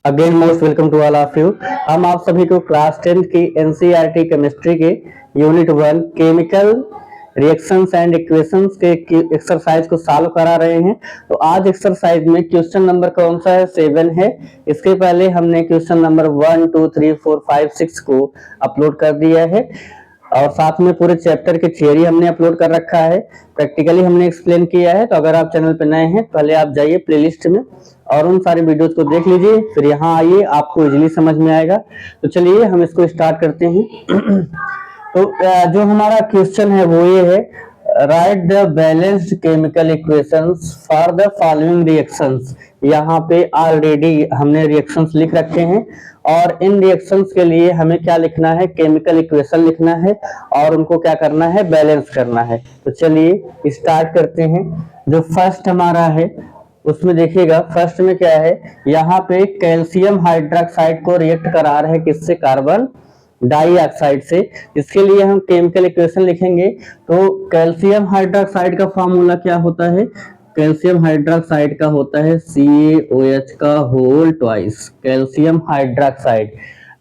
Again most welcome to all of you. हम आप सभी को क्लास 10 की एनसीईआरटी केमिस्ट्री के unit 1 chemical reactions and equations के एक्सरसाइज को सॉल्व करा रहे हैं। तो आज एक्सरसाइज में क्वेश्चन नंबर कौन सा है? 7 है। इसके पहले हमने क्वेश्चन नंबर 1 2 3 4 5 6 को अपलोड कर दिया है और साथ में पूरे चैप्टर की थियरी हमने अपलोड कर रखा है, प्रैक्टिकली हमने एक्सप्लेन किया है। तो अगर आप चैनल पर नए हैं पहले आप जाइए प्लेलिस्ट में और उन सारे वीडियोस को देख लीजिए, फिर यहाँ आइए, आपको इजीली समझ में आएगा। तो चलिए हम इसको स्टार्ट करते हैं। तो जो हमारा क्वेश्चन है वो ये है, right the balanced chemical equations for the following reactions. यहाँ पे ऑलरेडी हमने रिएक्शंस लिख रखे हैं और इन रिएक्शंस के लिए हमें क्या लिखना है? केमिकल इक्वेशन लिखना है और उनको क्या करना है? बैलेंस करना है। तो चलिए स्टार्ट करते हैं। जो फर्स्ट हमारा है उसमें देखिएगा, फर्स्ट में क्या है, यहाँ पे कैल्शियम हाइड्रोक्साइड को रिएक्ट करा रहे हैं किससे? कार्बन डाइऑक्साइड से। इसके लिए हम केमिकल इक्वेशन लिखेंगे। तो कैल्शियम हाइड्रोक्साइड का फॉर्मूला क्या होता है? कैल्शियम हाइड्रोक्साइड का होता है CaOH का whole twice. Calcium hydroxide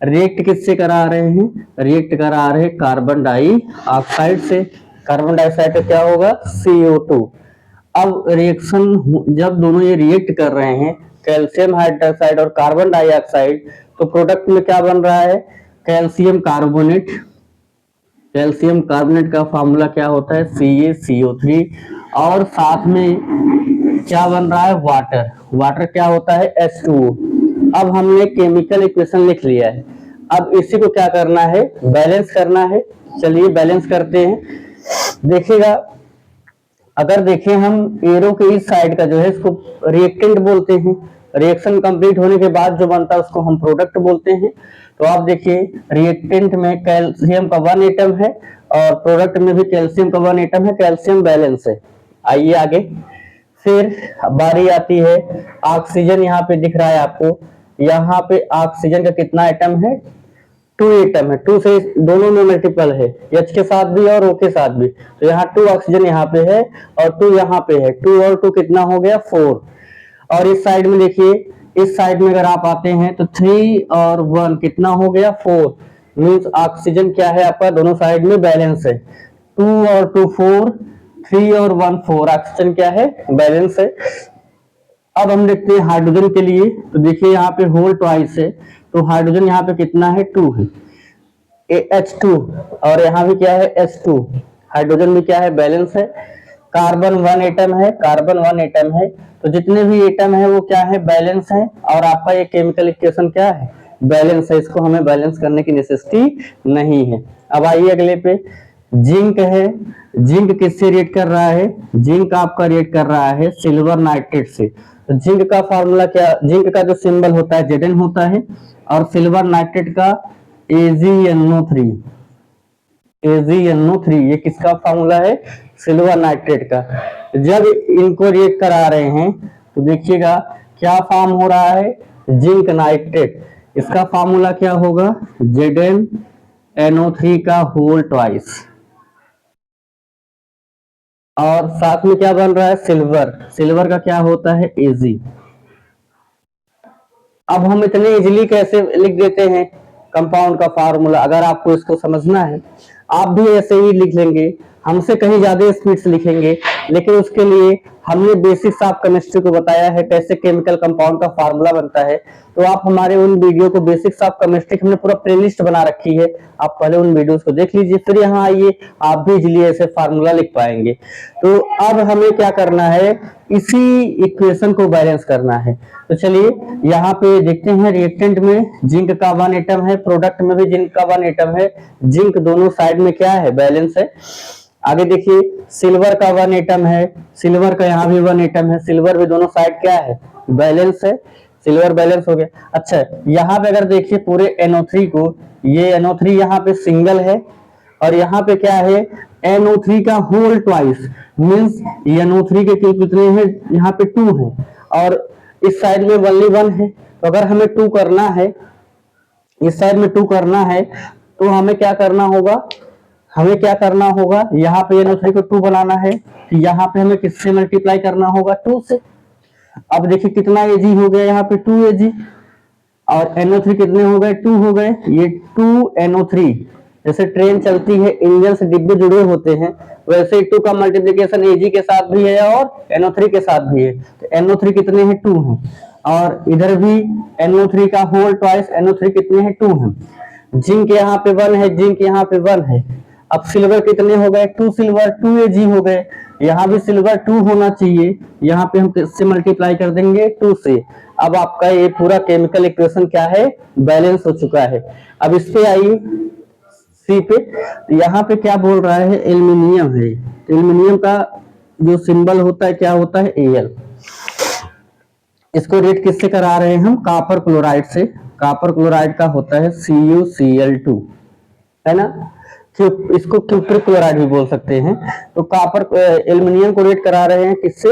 react किससे करा रहे हैं? रिएक्ट करा रहे हैं कार्बन डाइऑक्साइड से। कार्बन डाइऑक्साइड का क्या होगा? CO2। अब रिएक्शन जब दोनों ये रिएक्ट कर रहे हैं, कैल्शियम हाइड्रोक्साइड और कार्बन डाइऑक्साइड, तो प्रोडक्ट में क्या बन रहा है? Calcium carbonate. कैल्शियम कार्बोनेट का फॉर्मूला क्या होता है? CaCO3। और साथ में क्या बन रहा है? वाटर। वाटर क्या होता है? H2O। अब हमने केमिकल इक्वेशन लिख लिया है, अब इसी को क्या करना है? बैलेंस करना है। चलिए बैलेंस करते हैं। देखिएगा, अगर देखें हम एरो के इस साइड का जो है इसको रिएक्टेंट बोलते हैं। रिएक्शन कंप्लीट होने के बाद जो बनता है उसको हम प्रोडक्ट बोलते हैं। तो आप देखिए, रिएक्टेंट में कैल्शियम का 1 एटम है और प्रोडक्ट में भी कैल्शियम का 1 एटम है। कैल्शियम बैलेंस है। आइए आगे, फिर बारी आती है ऑक्सीजन। यहाँ पे दिख रहा है आपको, यहाँ पे ऑक्सीजन का कितना एटम है? 2 एटम है। 2 से दोनों में मल्टीपल है, H के साथ भी और O के साथ भी। तो यहाँ 2 ऑक्सीजन यहाँ पे है और 2 यहाँ पे है। 2 और 2 कितना हो गया? 4। और इस साइड में देखिए, इस साइड में अगर आप आते हैं तो 3 और 1 कितना हो गया? 4। मीन्स ऑक्सीजन क्या है आपका? दोनों साइड में बैलेंस है। 2 और 2 4, 3 और 1 4। ऑक्सीजन क्या है? बैलेंस है। अब हम देखते हैं हाइड्रोजन के लिए। तो देखिए यहाँ पे होल ट्वाइस है, तो हाइड्रोजन यहाँ पे कितना है? 2 है, H2। और यहाँ भी क्या है? H2। हाइड्रोजन भी क्या है? बैलेंस है। कार्बन 1 एटम है, कार्बन 1 एटम है। तो जितने भी एटम है वो क्या है? बैलेंस है। और आपका ये केमिकल इक्वेशन क्या है? बैलेंस है। इसको हमें बैलेंस करने की नेसेसिटी नहीं है। अब आइए अगले पे, जिंक है। जिंक किससे रिएक्ट कर रहा है? जिंक आपका रिएक्ट कर रहा है सिल्वर नाइट्रेट से। तो जिंक का फॉर्मूला क्या? जिंक का जो सिंबल होता है Zn होता है और सिल्वर नाइट्रेट का AgNO3। AgNO3 ये किसका फॉर्मूला है? सिल्वर नाइट्रेट का। जब इनको रिएक्ट करा रहे हैं तो देखिएगा क्या फॉर्म हो रहा है? Zinc nitrate. इसका फॉर्मूला क्या होगा? ZnNO3 का होल ट्वाइस। और साथ में क्या बन रहा है? सिल्वर। सिल्वर का क्या होता है? Ag। अब हम इतने इजीली कैसे लिख देते हैं कंपाउंड का फार्मूला? अगर आपको इसको समझना है आप भी ऐसे ही लिख लेंगे, हमसे कहीं ज्यादा स्पीड से लिखेंगे। लेकिन उसके लिए हमने बेसिक्स ऑफ केमिस्ट्री को बताया है, कैसे केमिकल कंपाउंड का फार्मूला बनता है। तो आप हमारे उन वीडियो को, बेसिक्स ऑफ केमिस्ट्री हमने पूरा प्लेलिस्ट बना रखी है, आप पहले उन वीडियोस को देख लीजिए, फिर यहाँ आइए, आप भी इजीली ऐसे फार्मूला लिख पाएंगे। तो अब हमें क्या करना है? इसी इक्वेशन को बैलेंस करना है। तो चलिए यहाँ पे देखते हैं, रिएक्टेंट में जिंक का 1 एटम है, प्रोडक्ट में भी जिंक का 1 एटम है। जिंक दोनों साइड में क्या है? बैलेंस है। आगे देखिए, सिल्वर का 1 एटम है, सिल्वर का यहाँ भी 1 एटम है। सिल्वर भी दोनों साइड क्या है? बैलेंस है। सिल्वर बैलेंस हो गया। अच्छा, यहाँ पे अगर देखिए पूरे NO3 को, ये NO3 यहाँ पे सिंगल है और यहाँ पे क्या है? NO3 का होल ट्वाइस। मीन्स NO3 के कितने हैं? यहाँ पे 2 है और इस साइड में ओनली 1 है। तो अगर हमें 2 करना है, इस साइड में 2 करना है, तो हमें क्या करना होगा? हमें क्या करना होगा? यहाँ पे NO3 को 2 बनाना है, तो यहाँ पे हमें किससे मल्टीप्लाई करना होगा? 2 से। अब देखिए कितना Ag हो गया? यहाँ पे 2 Ag। और NO3 कितने हो गए, 2 हो गए, ये 2NO3। जैसे ट्रेन चलती है, इंजन से डिब्बे जुड़े होते हैं, वैसे 2 का मल्टीप्लीकेशन Ag के साथ भी है और NO3 के साथ भी है। तो NO3 कितने हैं, 2 हैं, और इधर भी NO3 का होल ट्वाइस NO3 कितने हैं, 2 हैं। जिंक यहाँ पे 1 है, जिंक यहाँ पे 1 है। अब सिल्वर कितने हो गए, 2 सिल्वर 2 Ag हो गए, यहाँ भी सिल्वर 2 होना चाहिए, यहाँ पे हम किससे मल्टीप्लाई कर देंगे, 2 से। अब आपका ये पूरा केमिकल इक्वेशन क्या है, बैलेंस हो चुका है। अब इस पे आइए सी पे, यहाँ पे क्या बोल रहा है, एल्यूमिनियम है। एल्यूमिनियम का जो सिंबल होता है क्या होता है, Al। इसको रेट किससे करा रहे हैं हम, कॉपर क्लोराइड से। कॉपर क्लोराइड का होता है CuCl2, है ना, इसको क्यूप्रिक क्लोराइड भी बोल सकते हैं। तो कॉपर एल्यूमिनियम को रेट करा रहे हैं किससे,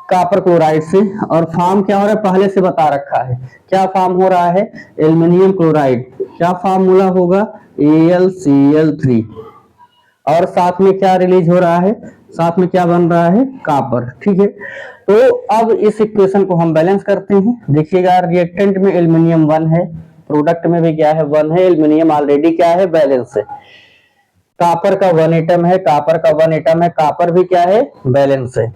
कॉपर क्लोराइड से। और फॉर्म क्या हो रहा है, पहले से बता रखा है, क्या फॉर्म हो रहा है, एल्यूमिनियम क्लोराइड। क्या फार्मूला होगा, AlCl3, और साथ में क्या रिलीज हो रहा है, साथ में क्या बन रहा है, कॉपर। ठीक है, तो अब इस इक्वेशन को हम बैलेंस करते हैं। देखिएगा, रिएक्टेंट में एल्यूमिनियम 1 है, प्रोडक्ट में भी क्या है, 1 है, एल्यूमिनियम ऑलरेडी क्या है, बैलेंस है। कॉपर का 1 एटम है, कॉपर का 1 एटम है, कॉपर भी क्या है, बैलेंस है।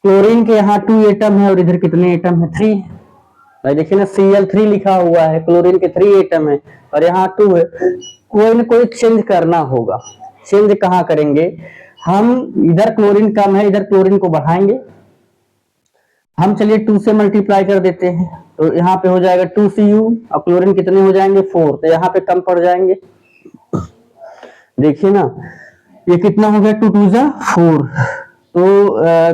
क्लोरीन के यहाँ 2 एटम है और इधर कितने एटम है, 3। देखिए ना, Cl3 लिखा हुआ है, क्लोरीन के 3 एटम है और यहाँ 2 है। कोई ना कोई चेंज करना होगा। चेंज कहाँ करेंगे हम, इधर क्लोरीन कम है, इधर क्लोरीन को बढ़ाएंगे हम। चलिए 2 से मल्टीप्लाई कर देते हैं, तो यहाँ पे हो जाएगा 2Cu, और क्लोरीन कितने हो जाएंगे, 4, तो यहाँ पे कम पड़ जाएंगे। देखिए ना, ये कितना हो गया, 2 2 जा 4, तो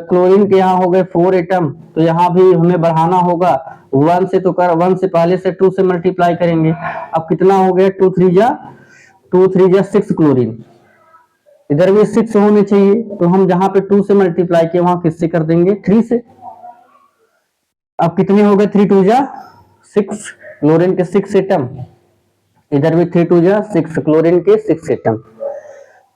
क्लोरीन के यहाँ हो गए 4 एटम, तो यहाँ भी हमें बढ़ाना होगा 1 से, तो कर 1 से पहले से 2 से मल्टीप्लाई करेंगे। अब कितना हो गया, 2 3 जा 6 क्लोरीन, इधर भी 6 होने चाहिए, तो हम जहां पे 2 से मल्टीप्लाई किए वहां किससे कर देंगे, 3 से। अब कितने हो गए, 3 2 जा 6, क्लोरीन के 6 एटम, इधर भी 3 2 जा 6, क्लोरीन के 6 एटम।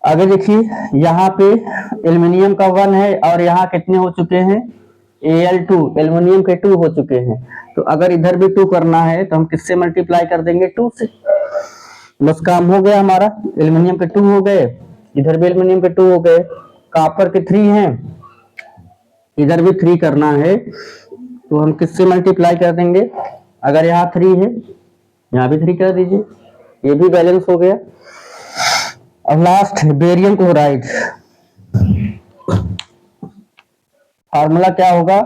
आगे देखिए, यहाँ पे एल्यूमिनियम का 1 है और यहाँ कितने हो चुके हैं, Al2, एल्यूमिनियम के 2 हो चुके हैं। तो अगर इधर भी 2 करना है तो हम किससे मल्टीप्लाई कर देंगे, 2 से। बस काम हो गया हमारा, एल्यूमिनियम के 2 हो गए, इधर भी एल्यूमिनियम के 2 हो गए, कॉपर के 3 हैं, इधर भी 3 करना है, तो हम किससे मल्टीप्लाई कर देंगे, अगर यहाँ 3 है यहाँ भी 3 कर दीजिए, ये भी बैलेंस हो गया। अब लास्ट है बेरियम क्लोराइड, फार्मूला क्या होगा,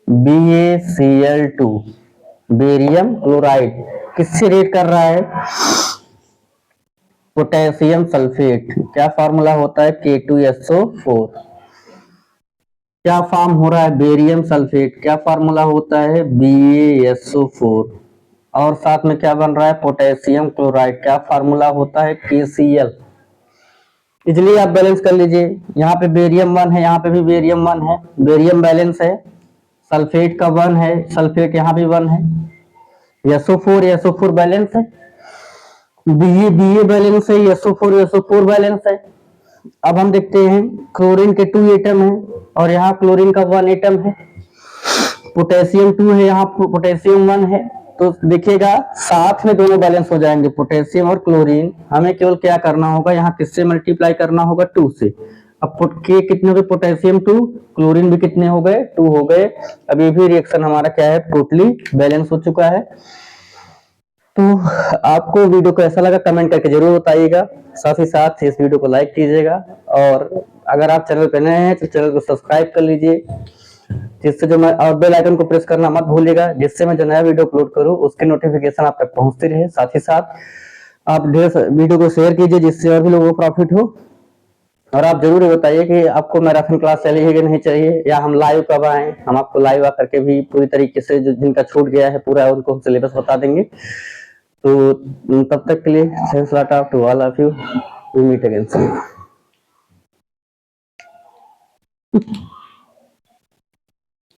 BaCl2, बेरियम क्लोराइड। किससे रेट कर रहा है, पोटेशियम सल्फेट। क्या फार्मूला होता है, K2SO4। क्या फॉर्म हो रहा है, बेरियम सल्फेट, क्या फार्मूला होता है, BaSO4, और साथ में क्या बन रहा है, पोटेशियम क्लोराइड, क्या फार्मूला होता है, KCl। इसलिए आप बैलेंस कर लीजिए, यहाँ पे बेरियम 1 है, यहाँ पे भी बेरियम 1 है, बेरियम बैलेंस है, सल्फेट का 1 है, सल्फेट यहाँ भी 1 है, SO4 बैलेंस है, Ba बैलेंस है, SO4 बैलेंस है। अब हम देखते हैं, क्लोरीन के 2 एटम है और यहाँ क्लोरीन का 1 एटम है, पोटेशियम 2 है, यहाँ पोटेशियम 1 है, तो देखिएगा साथ में दोनों बैलेंस हो जाएंगे, पोटेशियम और क्लोरीन। हमें केवल क्या करना होगा, यहाँ किससे मल्टीप्लाई करना होगा, 2 से। अब के कितने हो गए, पोटेशियम 2, क्लोरीन भी कितने हो गए, 2 हो गए। अब ये भी रिएक्शन हमारा क्या है, टोटली बैलेंस हो चुका है। तो आपको वीडियो को ऐसा लगा कमेंट करके जरूर बताइएगा, साथ ही साथ इस वीडियो को लाइक कीजिएगा, और अगर आप चैनल पर नए हैं तो चैनल को सब्सक्राइब कर लीजिए, जिससे जो मैं, और बेल आइकन को प्रेस करना मत भूलिएगा, जिससे मैं जो नया वीडियो अपलोड करूं उसके नोटिफिकेशन आप तक पहुंचती रहे। साथ ही साथ आप ढेर वीडियो को शेयर कीजिए, जिससे और भी लोगों को प्रॉफिट हो। और आप जरूर बताइए कि आपको मैराथन क्लास चाहिए कि नहीं चाहिए, या हम लाइव कब आए, हम आपको लाइव आकर के भी पूरी तरीके से जो जिनका छूट गया है पूरा उनको हम सिलेबस बता देंगे। तो तब तक के लिए thanks lot to all of you, we meet again.